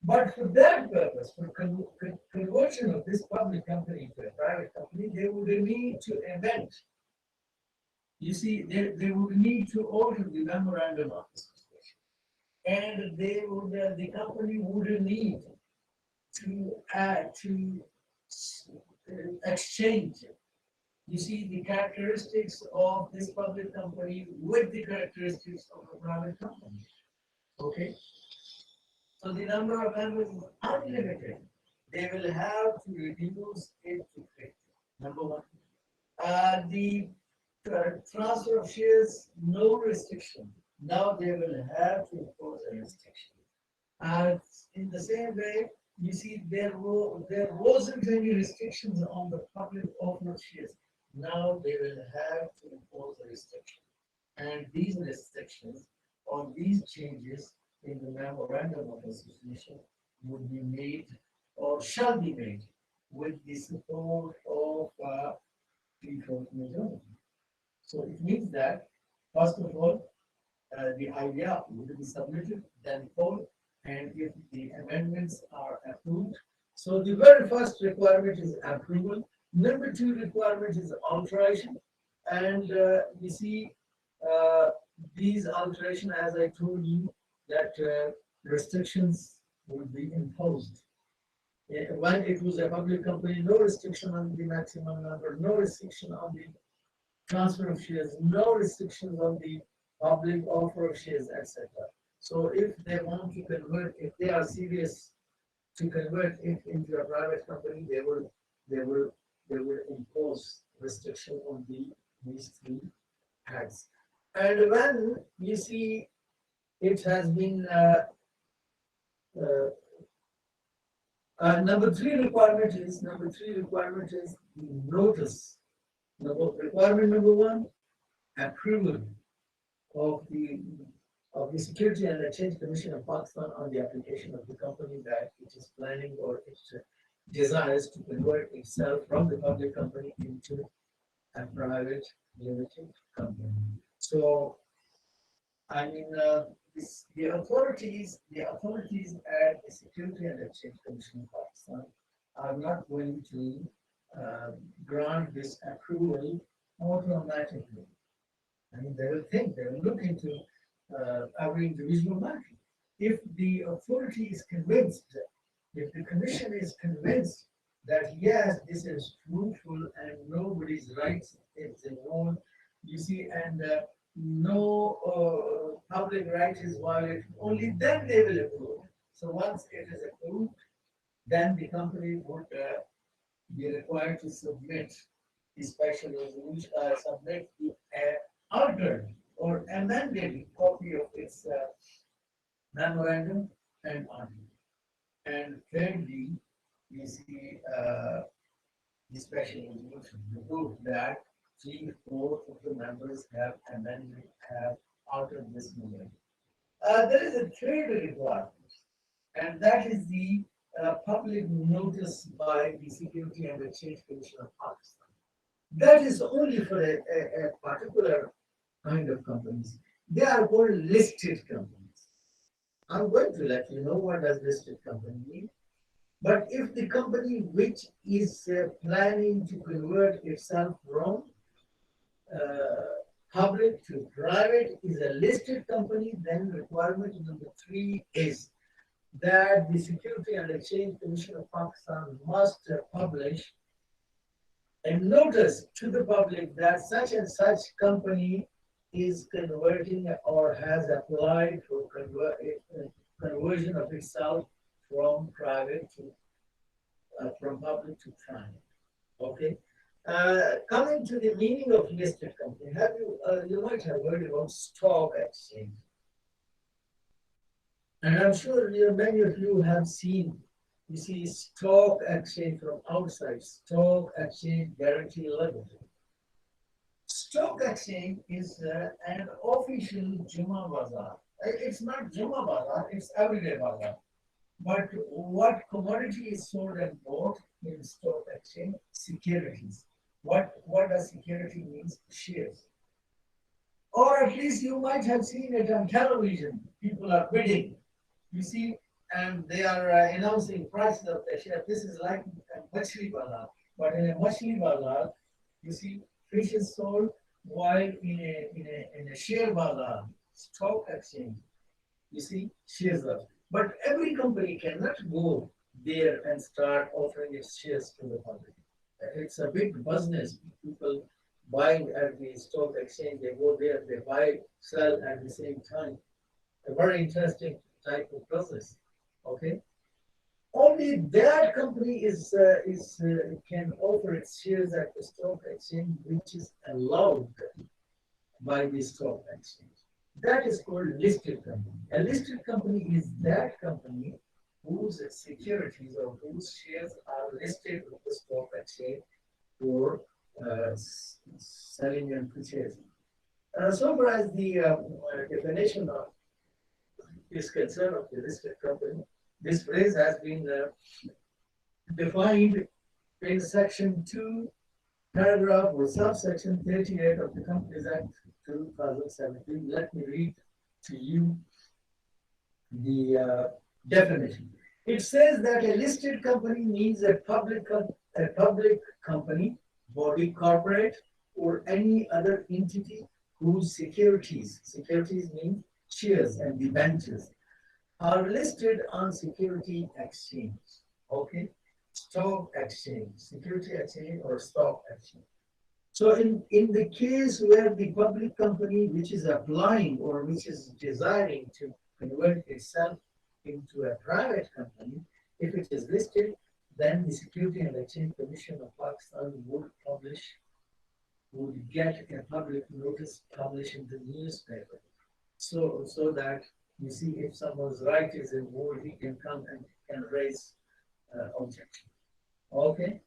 But for that purpose, for conversion of this public company to a private company, they would need to amend. You see, they would need to alter the memorandum of association, and the company would need to exchange. You see the characteristics of this public company with the characteristics of a private company. Okay, so the number of members is unlimited. They will have to reduce it to 50. Number one. The transfer of shares, no restriction. Now they will have to impose a restriction. And in the same way, you see, there wasn't any restrictions on the public offer of shares. Now they will have to impose a restriction. And these restrictions or these changes in the memorandum of association would be made or shall be made with the support of three-fourth majority. So it means that, first of all, the idea would be submitted, then poll, and if the amendments are approved. So the very first requirement is approval. Number two requirement is alteration. And you see, uh, these alteration, as I told you, that restrictions will be imposed. When it was a public company, no restriction on the maximum number, no restriction on the transfer of shares, no restrictions on the public offer of shares, etc. So if they want to convert, if they are serious to convert it into a private company, they will they will impose restriction on these three heads. And when you see it has been uh, number three requirement is notice. Requirement number one, approval of the Security and Exchange Commission of Pakistan on the application of the company that it is planning or it desires to convert itself from the public company into a private limited company. So, I mean, the authorities at the Security and Exchange Commission of Pakistan are not going to uh, grant this approval automatically. I mean, they will look into every individual matter. If the authority is convinced, if the commission is convinced that yes, this is truthful and nobody's rights is involved, you see, and no public right is violated, only then they will approve. So once it is approved, then the company would be required to submit the special resolution, submit the altered or amended copy of its memorandum and article. And thirdly, we see the special resolution to prove that three-fourths of the members have amended, have altered this memorandum. There is a third requirement, and that is the public notice by the Security and Exchange Commission of Pakistan. That is only for a particular kind of companies. They are called listed companies. I'm going to let you know what does listed company mean. But if the company which is planning to convert itself from public to private is a listed company, then requirement number three is that the Security and Exchange Commission of Pakistan must publish a notice to the public that such and such company is converting or has applied for conversion of itself from private to from public to private. Okay. Coming to the meaning of listed company, have you might have heard about stock exchange, and I'm sure many of you have seen. You see, stock exchange from outside, stock exchange guarantee limited. Stock exchange is an official Juma Bazaar. It's not Juma Bazaar, it's everyday Bazaar. But what commodity is sold and bought in stock exchange? Securities. What does security means? Shares. Or at least you might have seen it on television. People are bidding. You see, and they are announcing prices of the share. This is like a Machli Bazaar. But in a Machli Bazaar, you see fish is sold, while in a share bazaar, stock exchange, you see shares are. But every company cannot go there and start offering its shares to the public. It's a big business. People buying at the stock exchange, they go there, they buy, sell at the same time. A very interesting type of process. Okay, only that company can offer its shares at the stock exchange, which is allowed by the stock exchange. That is called listed company. A listed company is that company whose securities or whose shares are listed with the stock exchange for selling and purchasing. So far as the definition of is concerned of the listed company, this phrase has been defined in section 2, paragraph or subsection 38 of the Companies Act 2017. Let me read to you the definition. It says that a listed company means a public company, body corporate, or any other entity whose securities mean shares and debentures, are listed on security exchange. Okay, stock exchange, security exchange or stock exchange. So in the case where the public company which is applying or which is desiring to convert itself into a private company, if it is listed, then the Security and Exchange Commission of Pakistan would get a public notice published in the newspaper. So that you see if someone's right is involved, he can come and can raise objection. Okay.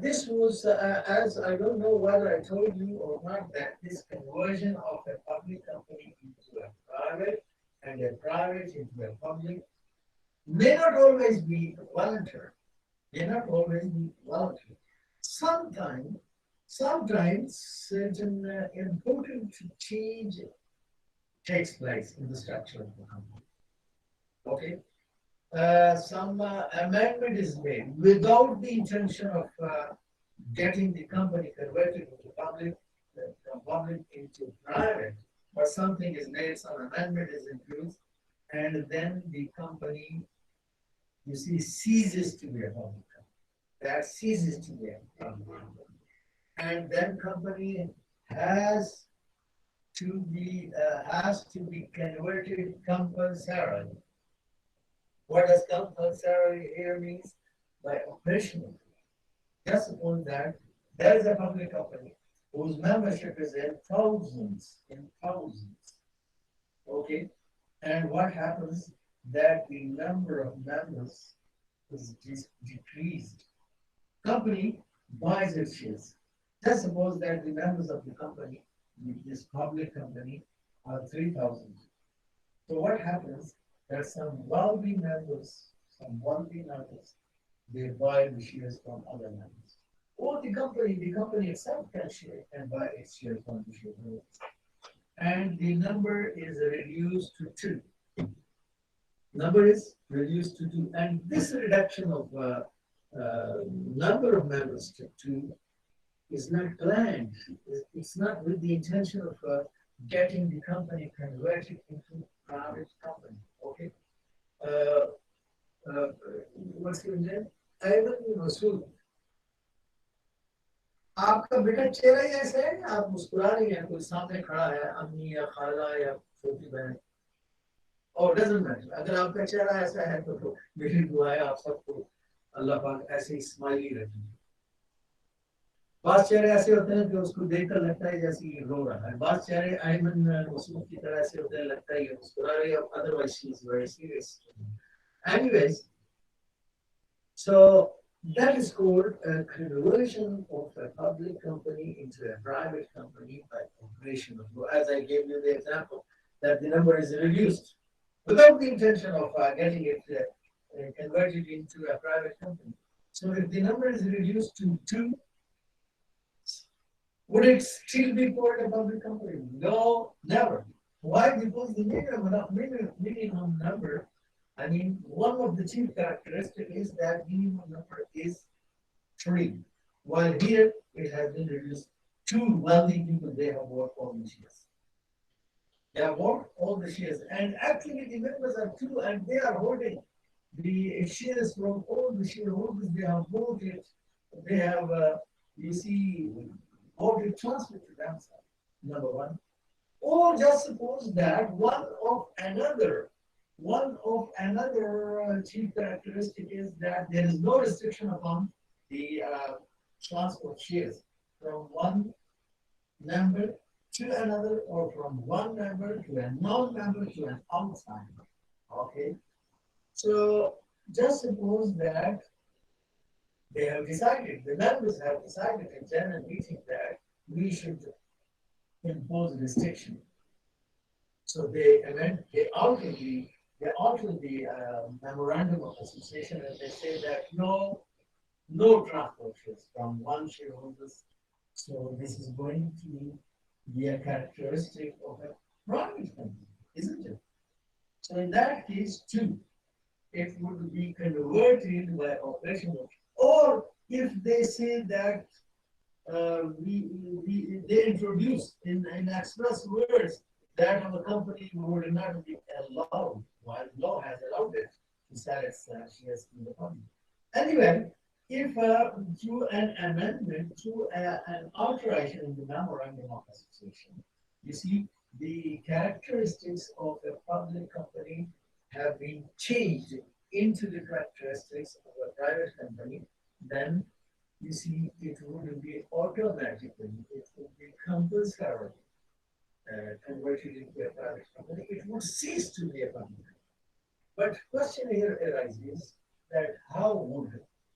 This was, as I don't know whether I told you or not, that this conversion of a public company into a private and a private into a public may not always be voluntary. Sometimes certain important change takes place in the structure of the company. Okay. Some amendment is made without the intention of getting the company converted into public, from public into private, but something is made, some amendment is introduced, and then the company, you see, ceases to be a public company. That ceases to be a public company. And then company has to be converted compulsorily. What does compulsory here means? By operational. Just suppose that there is a public company whose membership is in thousands. Okay, and what happens that the number of members is decreased. Company buys its shares. Just suppose that the members of the company, this public company, are 3,000. So what happens? There are some wealthy members, they buy the shares from other members. Or the company itself can buy its shares from the shareholders. And the number is reduced to 2. And this reduction of number of members to 2 is not planned. It's not with the intention of getting the company converted into private company. Okay. What's your name? Ayman Masood. आपका बेटा चेहरा ही ऐसा है, आप मुस्कुरा रही हैं, कोई सामने खड़ा है, अम्मी या खाला या छोटी बहन, और डजंट मैटर, अगर आपका चेहरा ऐसा है तो मेरी दुआ है आप सबको अल्लाह पाक ऐसे ही स्माइली रखे। बात चेहरे ऐसे होते हैं कि उसको देखकर लगता है जैसे ये रो रहा है, बात चेहरे अयमन मसूद की तरह से होते हैं, लगता है ये मुस्कुरा रही है, otherwise she is very serious. Anyways, so that is called a conversion of a public company into a private company by operation of law. As I gave you the example, that the number is reduced without the intention of getting it converted into a private company. So if the number is reduced to 2, would it still be called a public company? No, never. Why? Because the minimum number I mean, one of the chief characteristics is that minimum number is 3. While here it has been reduced. 2 wealthy people, they have bought all the shares. They have bought all the shares. And actually the members are 2 and they are holding the shares from all the shareholders. They have bought it. They have, you see, bought it, transferred to themselves. Number one. Or just suppose that one of another chief characteristic is that there is no restriction upon the transfer of shares from one member to another, or from one member to a non-member to an outsider. Okay, so just suppose that the members have decided in general meeting that we should impose restriction. So they alter the memorandum of association, and they say that no transfer shares from one shareholder. So this is going to be a characteristic of a private company, isn't it? So in that case, too, it would be converted by operational, or if they say that they introduce in express words that of a company would not be allowed, while law has allowed it to sell its shares in the public. Anyway, if through an amendment, through an alteration in the memorandum of association, you see the characteristics of a public company have been changed into the characteristics of a private company, then you see it would be automatically, it would be compulsory converted into a private company. It would cease to be a company. But question here arises that how would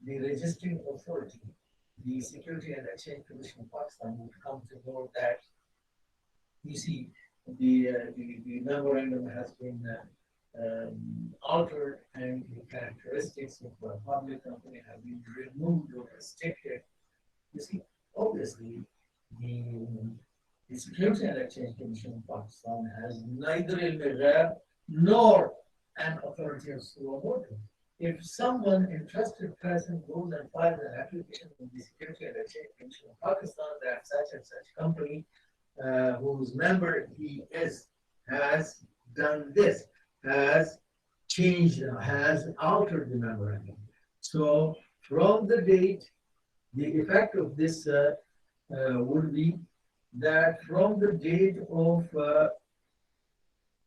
the registering authority, the Security and Exchange Commission of Pakistan, would come to know that you see the memorandum has been altered and the characteristics of a public company have been removed or restricted. You see, obviously, the, the Security and Exchange Commission of Pakistan has neither a nor an authority of suo motu. If someone interested person goes and files an application with the Security and Exchange Commission of Pakistan that such and such company whose member he is has done this, has changed, has altered the memorandum. So from the date, the effect of this would be that from the date of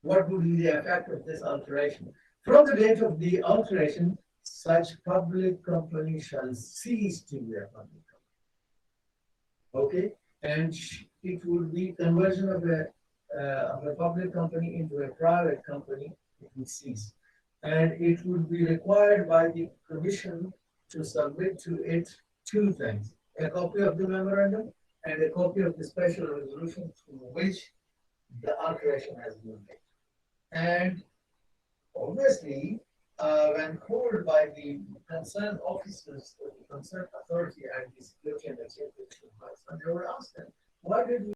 what would be the effect of this alteration? From the date of the alteration, such public company shall cease to be a public company. Okay, and it would be conversion of a public company into a private company. It would cease, and it would be required by the commission to submit to it 2 things: a copy of the memorandum and a copy of the special resolution through which the alteration has been made. And obviously, when called by the concerned officers, the concerned authority and the Security and Exchange Commission, they were asked them, why did